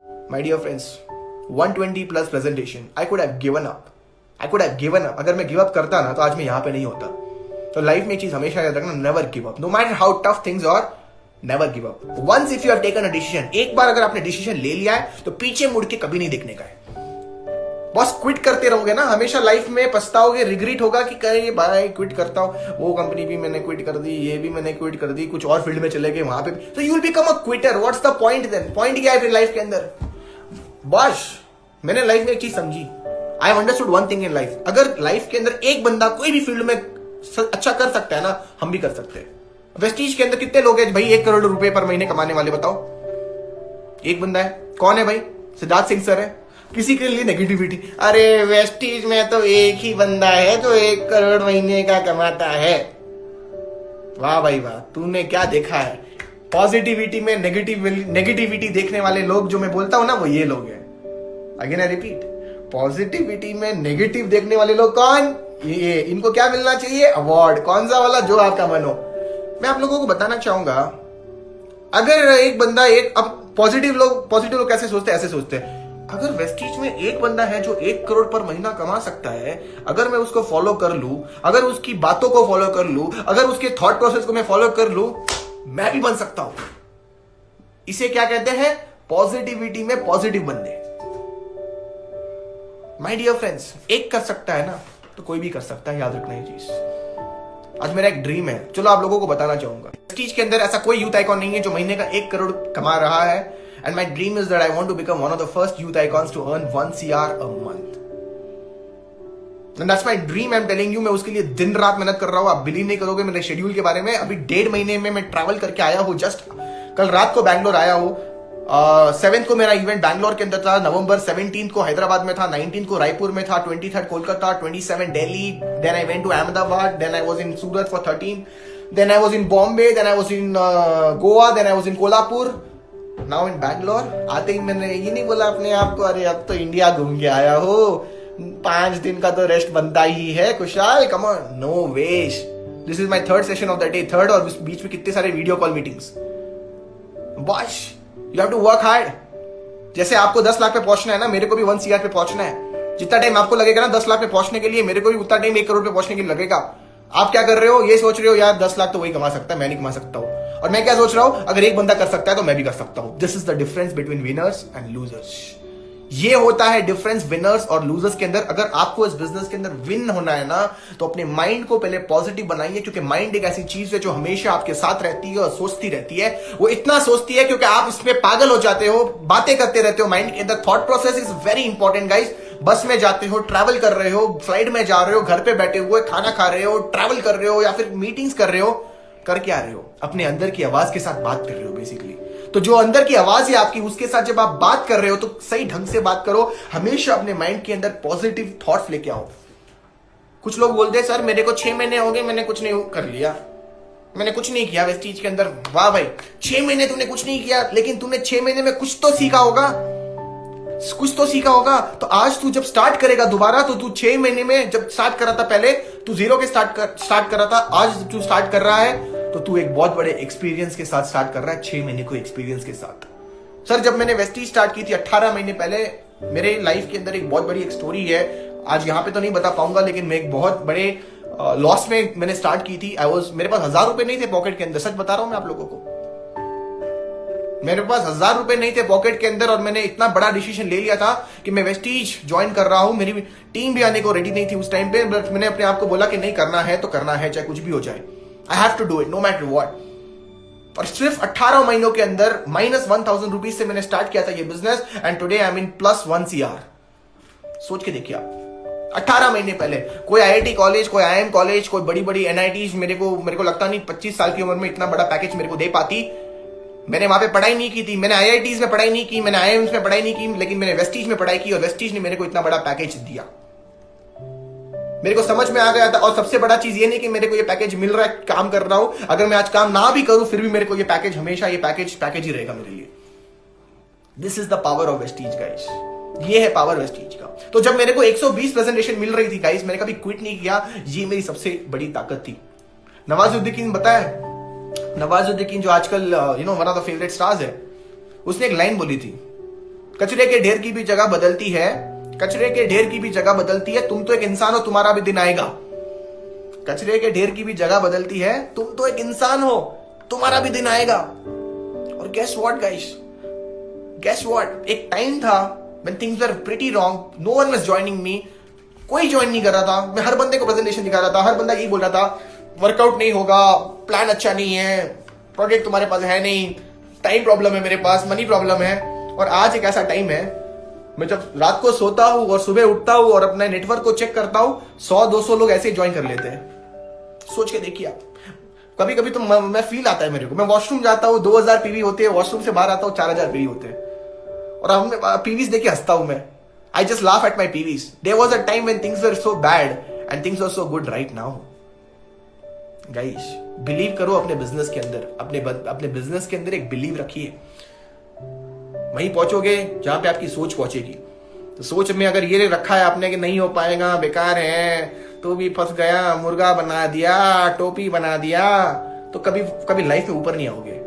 My dear friends, 120 plus presentation. I could have given up. अगर मैं give up करता ना तो आज मैं यहाँ पे नहीं होता. तो लाइफ में एक चीज हमेशा याद रखना, never give up. No matter how tough things are, never give up. Once if you have taken a decision, एक बार अगर आपने डिसीजन ले लिया है तो पीछे मुड़ के कभी नहीं देखने का है. बस क्विट करते रहोगे ना, हमेशा लाइफ में पछताओगे, रिग्रेट होगा कि कहीं भाई क्विट करता हूं, वो कंपनी भी मैंने क्विट कर दी, ये भी मैंने क्विट कर दी, कुछ और फील्ड में चले गए वहां पे. तो you will become a quitter. What's the point then? Point क्या है फिर लाइफ के अंदर? बस मैंने लाइफ में एक चीज समझी. I have understood one thing in life. अगर लाइफ के अंदर एक बंदा कोई भी फील्ड में अच्छा कर सकता है ना, हम भी कर सकते हैं. वेस्टीज के अंदर कितने लोग हैं भाई 1 करोड़ रुपए पर महीने कमाने वाले? बताओ. एक बंदा है. कौन है भाई? सिद्धार्थ सिंह सर है. किसी के लिए नेगेटिविटी, अरे वेस्टीज में तो एक ही बंदा है जो 1 करोड़ महीने का कमाता है. वाह भाई वाह, तूने क्या देखा है? पॉजिटिविटी में नेगेटिविटी देखने वाले लोग जो मैं बोलता हूं ना, वो ये लोग हैं. अगेन आई रिपीट, पॉजिटिविटी में नेगेटिव देखने वाले लोग कौन? ये. इनको क्या मिलना चाहिए? अवार्ड. कौन सा वाला? जो आपका मन हो. मैं आप लोगों को बताना चाहूंगा, अगर एक बंदा अब पॉजिटिव लोग कैसे सोचते हैं? ऐसे सोचते हैं, अगर वेस्टीज में एक बंदा है जो 1 करोड़ पर महीना कमा सकता है, अगर मैं उसको फॉलो कर लूं, अगर उसकी बातों को फॉलो कर लूं, अगर उसके थॉट प्रोसेस को मैं फॉलो कर लूं, मैं भी बन सकता हूं. इसे क्या कहते हैं? पॉजिटिविटी में पॉजिटिव बंदे. माय डियर फ्रेंड्स, एक कर सकता है ना तो कोई भी कर सकता है. याद रखना ये चीज. आज मेरा एक ड्रीम है, चलो आप लोगों को बताना चाहूंगा. वेस्टीज के अंदर ऐसा कोई यूथ आइकॉन नहीं है जो महीने का 1 करोड़ कमा रहा है. And my dream is that I want to become one of the first youth icons to earn 1 CR a month. And that's my dream. I'm telling you, मैं उसके लिए दिन रात मेहनत कर रहा हूँ. आप बिलीव नहीं करोगे मेरे शेड्यूल के बारे में. अभी 1.5 महीने में मैं ट्रैवल करके आया हूँ. जस्ट कल रात को बैंगलोर आया हूँ. 7th को मेरा इवेंट बैंगलोर के अंदर था. नवंबर 17th को हैदराबाद में था. 19th को रायपुर में था. 23rd Kolkata. 27 Delhi. Then I went to Ahmedabad. Then I was in Surat for 13. Then I was in Bombay. Then I was in Goa. Then I was in Kolhapur. Now in Bangalore. आते ही मैंने ये नहीं बोला अपने आप को, अरे अब तो इंडिया घूम के आया हो, 5 दिन का तो रेस्ट बनता ही है खुशहाल. Come on, no ways. This is my 3rd session of the day. 3rd, और बीच में कितने सारे video call meetings. Boss, you have to work hard. जैसे आपको 10 लाख पे पहुंचना है ना, मेरे को भी 1 CR पे पहुंचना है. जितना टाइम आपको लगेगा ना 10 लाख पे पहुंचने के लिए, मेरे को भी उतना टाइम 1 करोड़ पे पहुंचने के लिए लगेगा. आप क्या कर रहे हो? ये सोच रहे हो यार 10 लाख तो वही कमा सकता है, मैं नहीं कमा सकता हूं. और मैं क्या सोच रहा हूं, अगर एक बंदा कर सकता है तो मैं भी कर सकता हूं. This is the difference between winners and losers. ये होता है डिफरेंस विनर्स और लूजर्स के अंदर. अगर आपको इस बिजनेस के अंदर विन होना है ना, तो अपने माइंड को पहले पॉजिटिव बनाइए, क्योंकि माइंड एक ऐसी चीज है जो हमेशा आपके साथ रहती है और सोचती रहती है. वो इतना सोचती है क्योंकि आप इसमें पागल हो जाते हो, बातें करते रहते हो. माइंड के अंदर thought process is very important guys. बस में जाते हो, ट्रैवल कर रहे हो, फ्लाइट में जा रहे हो, घर पे बैठे हुए खाना खा रहे हो, ट्रैवल कर रहे हो या फिर मीटिंग्स कर रहे हो, कर क्या रहे हो? अपने अंदर की आवाज के साथ बात कर रहे हो बेसिकली. तो जो अंदर की आवाज है आपकी, उसके साथ जब आप बात कर रहे हो तो सही ढंग से बात करो. हमेशा अपने माइंड के अंदर पॉजिटिव थॉट्स लेके आओ. कुछ लोग बोलते हैं सर मेरे को 6 महीने हो गए, मैंने कुछ नहीं कर लिया, मैंने कुछ नहीं किया वेस्टीज के अंदर. वाह भाई, 6 महीने तूने कुछ नहीं किया, लेकिन तूने 6 महीने में कुछ तो सीखा होगा. तो आज तू जब स्टार्ट करेगा दोबारा, तो तू 6 महीने में जब स्टार्ट कर रहा था, पहले तू 0 के स्टार्ट कर रहा था, आज तू स्टार्ट कर रहा है तो तू एक बहुत बड़े एक्सपीरियंस के साथ स्टार्ट कर रहा है. 6 महीने को एक्सपीरियंस के साथ. सर जब मैंने वेस्टीज स्टार्ट की थी 18 महीने पहले, मेरे लाइफ के अंदर एक बहुत बड़ी एक स्टोरी है. आज यहां पे तो नहीं बता पाऊंगा, लेकिन मैं एक बहुत बड़े लॉस में मैंने स्टार्ट की थी. मेरे पास 1000 रुपए नहीं थे पॉकेट के अंदर. सच बता रहा हूं मैं आप लोगों को, मेरे पास 1000 रुपए नहीं थे पॉकेट के अंदर. और मैंने इतना बड़ा डिसीजन ले लिया था कि मैं वेस्टीज ज्वाइन कर रहा हूं. मेरी टीम भी आने को रेडी नहीं थी उस टाइम पे, बट मैंने अपने आप को बोला कि नहीं, करना है तो करना है, चाहे कुछ भी हो जाए. I have to do it no matter what. और सिर्फ 18 महीनों के अंदर -1000 रुपीज से मैंने स्टार्ट किया था ये business. And today I am in +1 CR. सोच के देखिए आप, 18 महीने पहले कोई IIT कॉलेज, कोई IIM कॉलेज, कोई बड़ी बड़ी NITs मेरे को लगता नहीं 25 साल की उम्र में इतना बड़ा पैकेज मेरे को दे पाती. मैंने वहां पे पढ़ाई नहीं की थी, मैंने IITs में पढ़ाई नहीं की, मैंने IIMs में पढ़ाई नहीं की, लेकिन मैंने वेस्टीज में पढ़ाई की और वेस्टीज ने मेरे को इतना बड़ा पैकेज दिया. मेरे को समझ में आ गया था. और सबसे बड़ा चीज ये नहीं कि मेरे को ये पैकेज मिल रहा है, काम कर रहा हूं. अगर मैं आज काम ना भी करूं फिर भी मेरे को ये पैकेज, हमेशा ये पैकेज ही रहेगा मेरे लिए. This is the power of Vestige guys. ये है पावर वेस्टीज का. तो जब मेरे को 120 प्रेजेंटेशन मिल रही थी गाइस, मैंने कभी क्विट नहीं किया. ये मेरी सबसे बड़ी ताकत थी. नवाजुद्दीन बताया, नवाजुद्दीन जो आजकल one of the favourite stars है, उसने एक लाइन बोली थी, कचरे के ढेर की भी जगह बदलती है, कचरे के ढेर की भी जगह बदलती है। तुम तो एक इंसान हो, तुम्हारा भी दिन आएगा। कचरे के ढेर की भी जगह बदलती है, तुम तो एक इंसान हो, तुम्हारा भी दिन आएगा। और guess what guys, guess what, एक टाइम था when things were pretty wrong, no one was joining me, कोई ज्वाइन नहीं कर रहा था। मैं हर बंदे को प्रेजेंटेशन दिखा रहा था, हर बंदा यही बोल रहा था वर्कआउट नहीं होगा, प्लान अच्छा नहीं है, प्रोजेक्ट तुम्हारे पास है नहीं, टाइम प्रॉब्लम है मेरे पास, मनी प्रॉब्लम है। और आज एक ऐसा टाइम है, मैं जब रात को सोता हूं और सुबह उठता हूं और अपने नेटवर्क को चेक करता हूं, 100-200 लोग ऐसे ही ज्वाइन कर लेते हैं। सोच के देखिए आप, कभी कभी तो मैं फील आता है मेरे को, मैं वॉशरूम जाता हूँ 2000 पीवी होते हैं, वॉशरूम से बाहर आता हूँ 4000 पीवी होते हैं, और हम पीवीज देख के हंसता हूं मैं। I just laugh at my PVs. There was a time when things were so bad and things are so good right now. Guys believe करो अपने बिजनेस के अंदर, अपने बिजनेस के अंदर एक बिलीव रखिए, वहीं पहुंचोगे जहां पे आपकी सोच पहुंचेगी। तो सोच में अगर ये रखा है आपने कि नहीं हो पाएगा, बेकार है, तो भी फंस गया, मुर्गा बना दिया, टोपी बना दिया, तो कभी कभी लाइफ में ऊपर नहीं आओगे,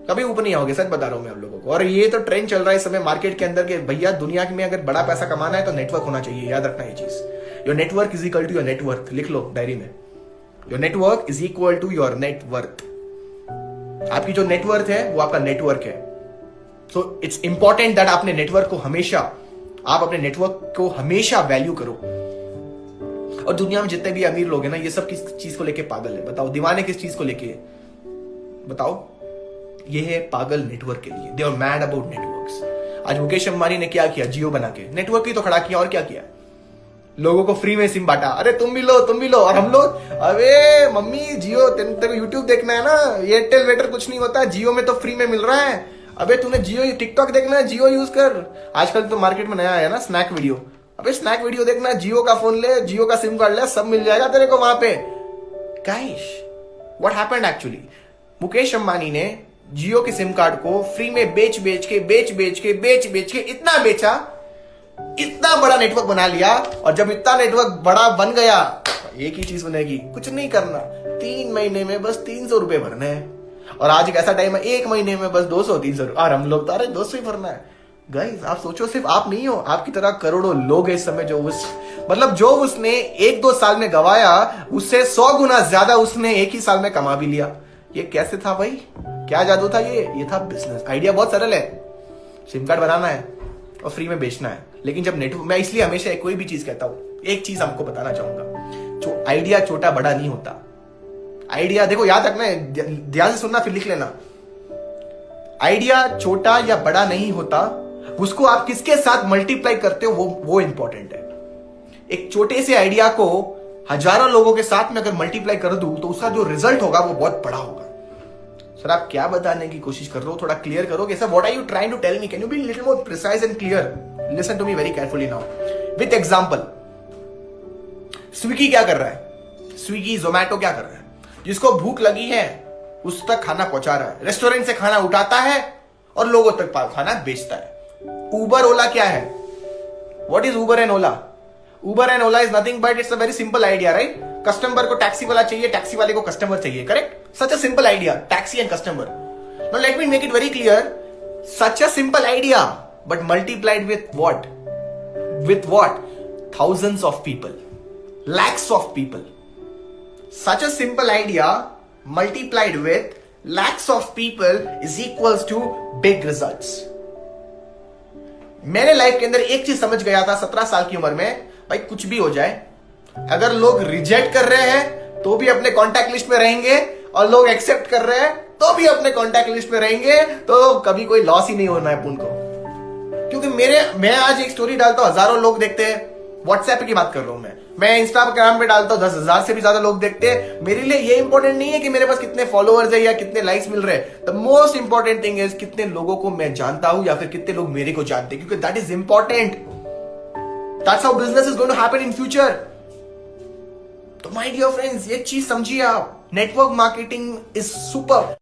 कभी ऊपर नहीं आओगे। सच बता रहा हूं मैं आप लोगों को। और ये तो ट्रेंड चल रहा है इस समय मार्केट के अंदर के भैया, दुनिया में अगर बड़ा पैसा कमाना है तो नेटवर्क होना चाहिए। याद रखना ये चीज, your network is equal to your net worth. लिख लो डायरी में, your network is equal to your net worth. आपकी जो नेटवर्थ है वो आपका नेटवर्क है। सो इट्स इंपॉर्टेंट दैट आपने नेटवर्क को हमेशा, आप अपने नेटवर्क को हमेशा वैल्यू करो। और दुनिया में जितने भी अमीर लोग हैं ना, ये सब किस चीज को लेके पागल है बताओ? दीवाने किस चीज को लेके बताओ? ये है पागल नेटवर्क के लिए। They are mad about networks. आज मुकेश अंबानी ने क्या किया? जियो बना के नेटवर्क ही तो खड़ा किया, और क्या किया? लोगों को फ्री में सिम बांटा, अरे तुम भी लो, तुम भी लो। और हम लोग, अरे मम्मी जियो, तेरे को यूट्यूब देखना है ना, एयरटेल वेटर कुछ नहीं होता, जियो में तो फ्री में मिल रहा है। अबे तूने जियो टिकटॉक देखना है, जियो यूज कर। आजकल तो मार्केट में नया है ना स्नैक वीडियो, अबे स्नैक वीडियो देखना, जियो का फोन ले, जियो का सिम कार्ड ले, सब मिल जाएगा तेरे को वहां पे। Guys what happened actually, Mukesh Ambani ने जियो के सिम कार्ड को फ्री में बेच बेच के इतना बेचा, इतना बड़ा नेटवर्क बना लिया। और जब इतना नेटवर्क बड़ा बन गया, एक ही चीज बनेगी, कुछ नहीं करना, 3 महीने में बस 300 रुपए भरने हैं। और आज एक ऐसा टाइम है 1 महीने में बस 200-300। और हम लोग तो अरे 200 ही भरना है। गाइस आप सोचो, सिर्फ आप नहीं हो, आपकी तरह करोड़ों लोग हैं इस समय जो जो उसने 1-2 साल में गवाया, उससे 100 गुना ज्यादा उसने एक ही साल में कमा भी लिया। ये कैसे था भाई? क्या जादू था? ये था बिजनेस। आइडिया बहुत सरल है, सिम कार्ड बनाना है और फ्री में बेचना है। लेकिन जब नेटवर्क, मैं इसलिए हमेशा कोई भी चीज कहता हूं, एक चीज आपको बताना चाहूंगा, जो आइडिया छोटा बड़ा नहीं होता। आइडिया देखो, याद रखना है, ध्यान से सुनना फिर लिख लेना। आइडिया छोटा या बड़ा नहीं होता, उसको आप किसके साथ मल्टीप्लाई करते हो वो इंपॉर्टेंट है। एक छोटे से आइडिया को हजारों लोगों के साथ में अगर मल्टीप्लाई कर दूं तो उसका जो रिजल्ट होगा वो बहुत बड़ा होगा। सर आप क्या बताने की कोशिश कर रहे हो? थोड़ा क्लियर करोगे sir? What are you trying to tell me? Can you be little more precise and clear? Listen to me very carefully now with example. Swiggy क्या कर रहा है? स्विगी जोमैटो क्या कर रहा है? जिसको भूख लगी है उस तक खाना पहुंचा रहा है, रेस्टोरेंट से खाना उठाता है और लोगों तक खाना बेचता है। उबर ओला क्या है? What is Uber and Ola? Uber and Ola is nothing but it's a very simple idea, right? Customer को टैक्सी वाला चाहिए, टैक्सी वाले को कस्टमर चाहिए, correct? Such a simple idea, taxi and customer. Now let me make it very clear, such a simple idea but multiplied with what? With what? thousands of people, lakhs of people. Such a simple idea multiplied with lakhs of people is equals to big results. मैंने life के अंदर एक चीज समझ गया था 17 साल की उम्र में, भाई कुछ भी हो जाए, अगर लोग रिजेक्ट कर रहे हैं तो भी अपने कॉन्टैक्ट लिस्ट में रहेंगे, और लोग एक्सेप्ट कर रहे हैं तो भी अपने कॉन्टैक्ट लिस्ट में रहेंगे, तो कभी कोई लॉस ही नहीं होना है अपन को। क्योंकि मैं आज एक स्टोरी डालता हूं, हजारों लोग देखते हैं। व्हाट्सएप की बात कर रहा हूं मैं इंस्टाग्राम पे डालता हूं, 10,000 से भी ज्यादा लोग देखते हैं। मेरे लिए ये इंपॉर्टेंट नहीं है कि मेरे पास कितने फॉलोअर्स है या कितने लाइक्स मिल रहे हैं। The most important thing is कितने लोगों को मैं जानता हूं या फिर कितने लोग मेरे को जानते हैं, क्योंकि that is important. That's how business is going to happen in future. तो माय डियर फ्रेंड्स, ये चीज समझिए आप, नेटवर्क मार्केटिंग इज सुपर।